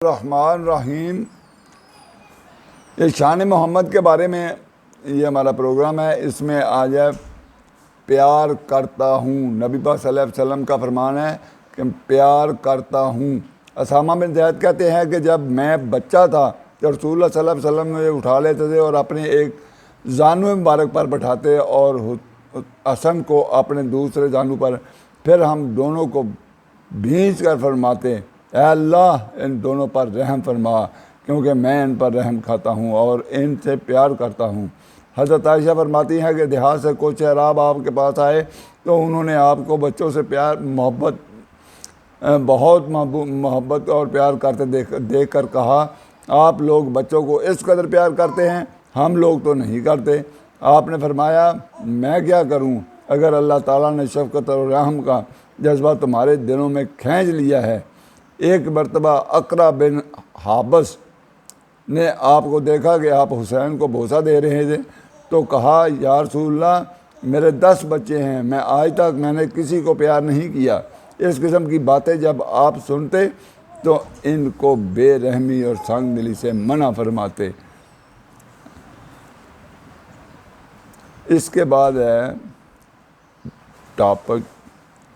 الرحمن الرحیم۔ یہ شان محمد کے بارے میں یہ ہمارا پروگرام ہے۔ اس میں آج ہے پیار کرتا ہوں۔ نبی پاک صلی اللہ علیہ وسلم کا فرمان ہے کہ پیار کرتا ہوں۔ اسامہ بن زید کہتے ہیں کہ جب میں بچہ تھا تو رسول اللہ صلی اللہ علیہ وسلم مجھے اٹھا لیتے تھے اور اپنے ایک زانو مبارک پر بٹھاتے اور حسن کو اپنے دوسرے زانو پر، پھر ہم دونوں کو بھینچ کر فرماتے، اے اللہ ان دونوں پر رحم فرما، کیونکہ میں ان پر رحم کھاتا ہوں اور ان سے پیار کرتا ہوں۔ حضرت عائشہ فرماتی ہیں کہ دیہات سے کچھ اعراب آپ کے پاس آئے تو انہوں نے آپ کو بچوں سے بہت محبت اور پیار کرتے دیکھ کر کہا، آپ لوگ بچوں کو اس قدر پیار کرتے ہیں، ہم لوگ تو نہیں کرتے۔ آپ نے فرمایا، میں کیا کروں اگر اللہ تعالیٰ نے شفقت اور رحم کا جذبہ تمہارے دلوں میں کھینچ لیا ہے۔ ایک مرتبہ اقرا بن حابس نے آپ کو دیکھا کہ آپ حسین کو بوسہ دے رہے تھے تو کہا، یا رسول اللہ میرے 10 بچے ہیں، میں آج تک میں نے کسی کو پیار نہیں کیا۔ اس قسم کی باتیں جب آپ سنتے تو ان کو بے رحمی اور سنگ دلی سے منع فرماتے۔ اس کے بعد ہے ٹاپک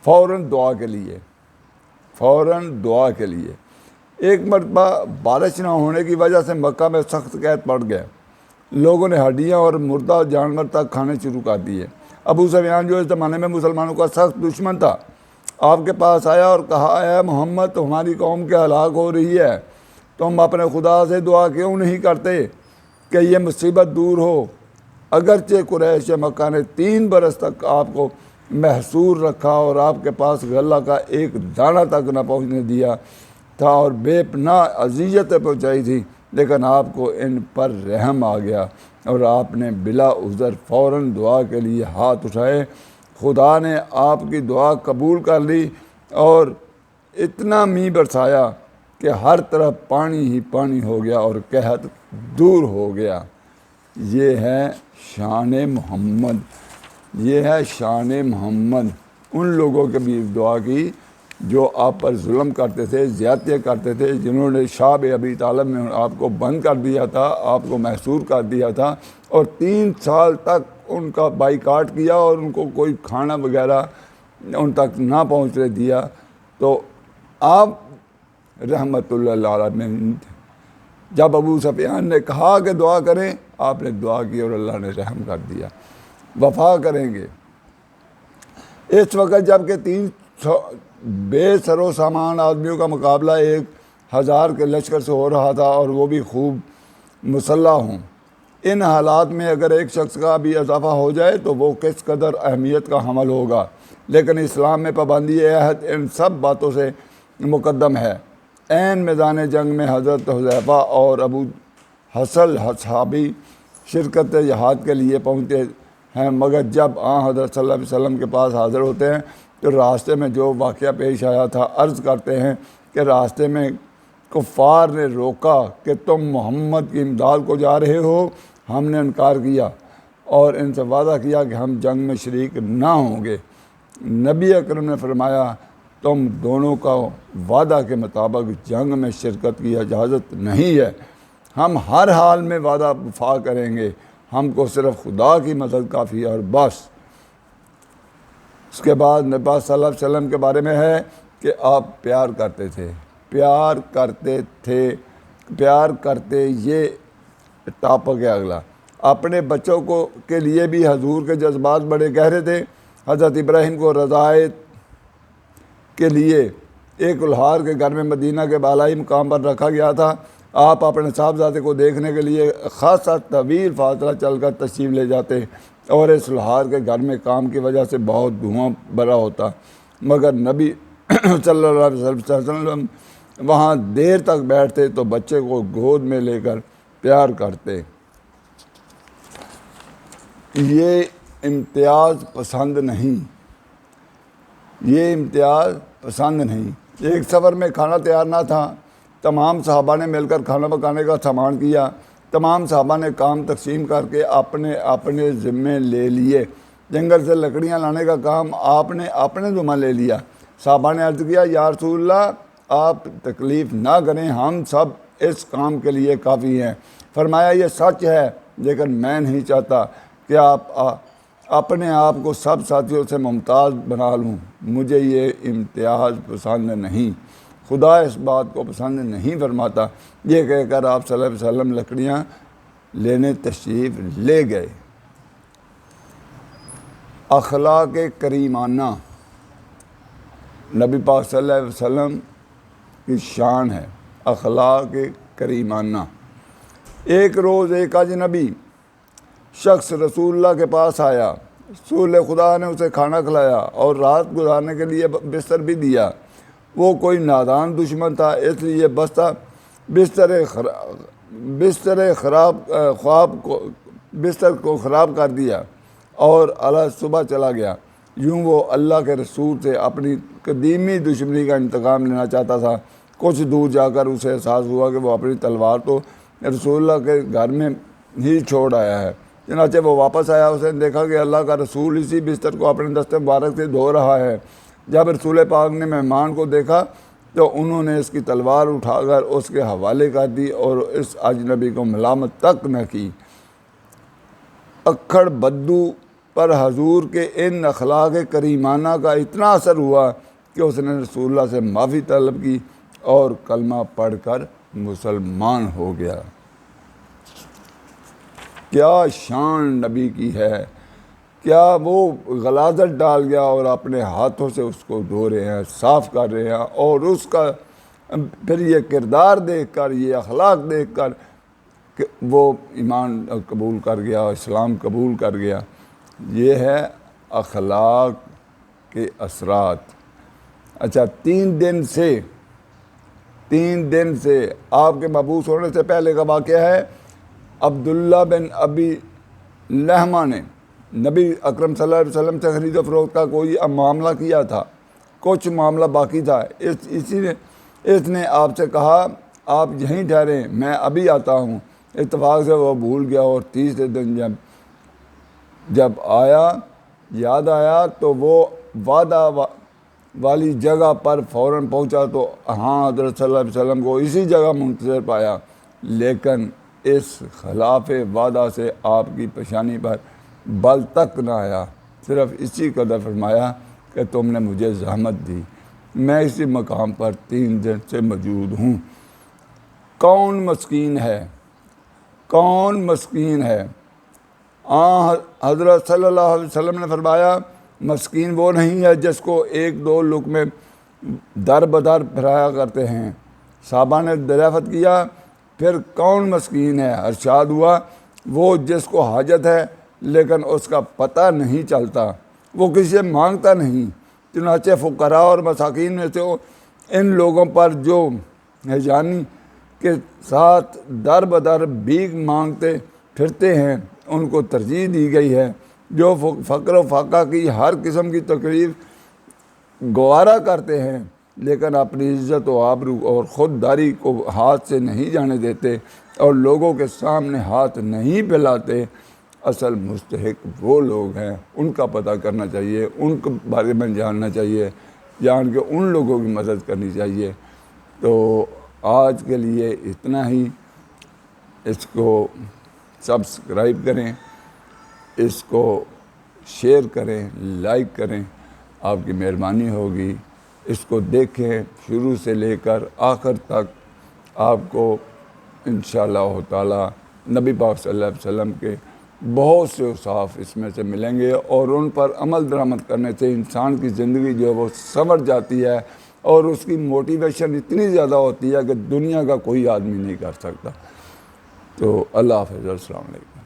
فوراً دعا کے لیے۔ ایک مرتبہ بارش نہ ہونے کی وجہ سے مکہ میں سخت قحط پڑ گیا۔ لوگوں نے ہڈیاں اور مردہ جانور تک کھانے شروع کر دیے۔ ابو سفیان جو اس زمانے میں مسلمانوں کا سخت دشمن تھا، آپ کے پاس آیا اور کہا، اے محمد تمہاری قوم کے ہلاک ہو رہی ہے، تم اپنے خدا سے دعا کیوں نہیں کرتے کہ یہ مصیبت دور ہو؟ اگرچہ قریش مکہ نے 3 برس تک آپ کو محصور رکھا اور آپ کے پاس غلہ کا ایک دانہ تک نہ پہنچنے دیا تھا اور بے پناہ اذیتیں پہنچائی تھی، لیکن آپ کو ان پر رحم آ گیا اور آپ نے بلا عذر فوراً دعا کے لیے ہاتھ اٹھائے۔ خدا نے آپ کی دعا قبول کر لی اور اتنا میਂہ برسایا کہ ہر طرف پانی ہی پانی ہو گیا اور قحط دور ہو گیا۔ یہ ہے شان محمد۔ ان لوگوں کے بھی دعا کی جو آپ پر ظلم کرتے تھے، زیادتیاں کرتے تھے، جنہوں نے شعب ابی طالب میں آپ کو بند کر دیا تھا، آپ کو محصور کر دیا تھا اور 3 سال تک ان کا بائیکاٹ کیا اور ان کو کوئی کھانا وغیرہ ان تک نہ پہنچنے دیا، تو آپ رحمت اللہ علیہ جب ابو سفیان نے کہا کہ دعا کریں، آپ نے دعا کی اور اللہ نے رحم کر دیا۔ وفا کریں گے۔ اس وقت جب کہ 300 بے سر و سامان آدمیوں کا مقابلہ 1000 کے لشکر سے ہو رہا تھا اور وہ بھی خوب مسلح ہوں، ان حالات میں اگر ایک شخص کا بھی اضافہ ہو جائے تو وہ کس قدر اہمیت کا حامل ہوگا۔ لیکن اسلام میں پابندی عہد ان سب باتوں سے مقدم ہے۔ عین میدان جنگ میں حضرت حذیفہ اور ابو حصل صحابی شرکت جہاد کے لیے پہنچتے ہیں، مگر جب حضرت صلی اللہ علیہ وسلم کے پاس حاضر ہوتے ہیں تو راستے میں جو واقعہ پیش آیا تھا عرض کرتے ہیں کہ راستے میں کفار نے روکا کہ تم محمد کی امداد کو جا رہے ہو۔ ہم نے انکار کیا اور ان سے وعدہ کیا کہ ہم جنگ میں شریک نہ ہوں گے۔ نبی اکرم نے فرمایا، تم دونوں کا وعدہ کے مطابق جنگ میں شرکت کی اجازت نہیں ہے، ہم ہر حال میں وعدہ وفا کریں گے، ہم کو صرف خدا کی مدد کافی ہے اور بس۔ اس کے بعد نبی صلی اللہ علیہ وسلم کے بارے میں ہے کہ آپ پیار کرتے یہ ٹاپک ہے اگلا۔ اپنے بچوں کے لیے بھی حضور کے جذبات بڑے گہرے تھے۔ حضرت ابراہیم کو رضاعت کے لیے ایک الہار کے گھر میں مدینہ کے بالائی مقام پر رکھا گیا تھا۔ آپ اپنے صاحبزادے کو دیکھنے کے لیے خاصا طویل فاصلہ چل کر تشریف لے جاتے اور اس الہار کے گھر میں کام کی وجہ سے بہت دھواں بھرا ہوتا، مگر نبی صلی اللہ علیہ وسلم وہاں دیر تک بیٹھتے تو بچے کو گود میں لے کر پیار کرتے۔ یہ امتیاز پسند نہیں۔ ایک سفر میں کھانا تیار نہ تھا، تمام صحابہ نے مل کر کھانا پکانے کا سامان کیا۔ تمام صحابہ نے کام تقسیم کر کے اپنے ذمے لے لیے۔ جنگل سے لکڑیاں لانے کا کام آپ نے اپنے ذمہ لے لیا۔ صحابہ نے عرض کیا، یا رسول اللہ آپ تکلیف نہ کریں، ہم سب اس کام کے لیے کافی ہیں۔ فرمایا یہ سچ ہے، لیکن میں نہیں چاہتا کہ آپ اپنے آپ کو سب ساتھیوں سے ممتاز بنا لوں، مجھے یہ امتیاز پسند نہیں، خدا اس بات کو پسند نہیں فرماتا۔ یہ کہہ کر آپ صلی اللہ علیہ وسلم لکڑیاں لینے تشریف لے گئے۔ اخلاق کریمانہ نبی پاک صلی اللہ علیہ وسلم کی شان ہے، اخلاق کریمانہ۔ ایک روز ایک اجنبی شخص رسول اللہ کے پاس آیا، رسول خدا نے اسے کھانا کھلایا اور رات گزارنے کے لیے بستر بھی دیا۔ وہ کوئی نادان دشمن تھا، اس لیے بستر کو خراب کر دیا اور صبح چلا گیا۔ یوں وہ اللہ کے رسول سے اپنی قدیمی دشمنی کا انتقام لینا چاہتا تھا۔ کچھ دور جا کر اسے احساس ہوا کہ وہ اپنی تلوار تو رسول اللہ کے گھر میں ہی چھوڑ آیا ہے۔ چنانچہ وہ واپس آیا، اس نے دیکھا کہ اللہ کا رسول اسی بستر کو اپنے دست مبارک سے دھو رہا ہے۔ جب رسول پاک نے مہمان کو دیکھا تو انہوں نے اس کی تلوار اٹھا کر اس کے حوالے کر دی اور اس اجنبی کو ملامت تک نہ کی۔ اکھڑ بدو پر حضور کے ان اخلاق کریمانہ کا اتنا اثر ہوا کہ اس نے رسول اللہ سے معافی طلب کی اور کلمہ پڑھ کر مسلمان ہو گیا۔ کیا شان نبی کی ہے! کیا وہ غلاظت ڈال گیا اور اپنے ہاتھوں سے اس کو دھو رہے ہیں، صاف کر رہے ہیں، اور اس کا پھر یہ کردار دیکھ کر، یہ اخلاق دیکھ کر کہ وہ ایمان قبول کر گیا، اسلام قبول کر گیا۔ یہ ہے اخلاق کے اثرات۔ اچھا، 3 دن سے آپ کے مبعوث ہونے سے پہلے کا واقعہ ہے۔ عبداللہ بن ابی لہمہ نے نبی اکرم صلی اللہ علیہ وسلم سے خرید و فروخت کا کوئی معاملہ کیا تھا، کچھ معاملہ باقی تھا۔ اس نے آپ سے کہا آپ یہیں ٹھہریں، میں ابھی آتا ہوں۔ اتفاق سے وہ بھول گیا اور تیسرے دن جب یاد آیا تو وہ وعدہ والی جگہ پر فوراً پہنچا تو ہاں حضرت صلی اللہ علیہ وسلم کو اسی جگہ منتظر پایا، لیکن اس خلاف وعدہ سے آپ کی پیشانی پر بل تک نہ آیا، صرف اسی قدر فرمایا کہ تم نے مجھے زحمت دی، میں اسی مقام پر 3 دن سے موجود ہوں۔ کون مسکین ہے؟ حضرت صلی اللہ علیہ وسلم نے فرمایا مسکین وہ نہیں ہے جس کو 1-2 لقمے در بدر پھرایا کرتے ہیں۔ صحابہ نے دریافت کیا پھر کون مسکین ہے؟ ارشاد ہوا وہ جس کو حاجت ہے لیکن اس کا پتہ نہیں چلتا، وہ کسی سے مانگتا نہیں۔ چنانچہ فقراء اور مساکین میں سے ان لوگوں پر جو ہیجانی کے ساتھ در بدر بھیک مانگتے پھرتے ہیں ان کو ترجیح دی گئی ہے۔ جو فقر و فاقہ کی ہر قسم کی تکلیف گوارا کرتے ہیں لیکن اپنی عزت و آبرو اور خودداری کو ہاتھ سے نہیں جانے دیتے اور لوگوں کے سامنے ہاتھ نہیں پھیلاتے، اصل مستحق وہ لوگ ہیں۔ ان کا پتہ کرنا چاہیے، ان کے بارے میں جاننا چاہیے، جان کے ان لوگوں کی مدد کرنی چاہیے۔ تو آج کے لیے اتنا ہی۔ اس کو سبسکرائب کریں، اس کو شیئر کریں، لائک کریں، آپ کی مہربانی ہوگی۔ اس کو دیکھیں شروع سے لے کر آخر تک، آپ کو انشاءاللہ تعالی نبی پاک صلی اللہ علیہ وسلم کے بہت سے اوصاف اس میں سے ملیں گے، اور ان پر عمل درآمد کرنے سے انسان کی زندگی جو ہے وہ سنور جاتی ہے اور اس کی موٹیویشن اتنی زیادہ ہوتی ہے کہ دنیا کا کوئی آدمی نہیں کر سکتا۔ تو اللہ حافظ، السلام علیکم۔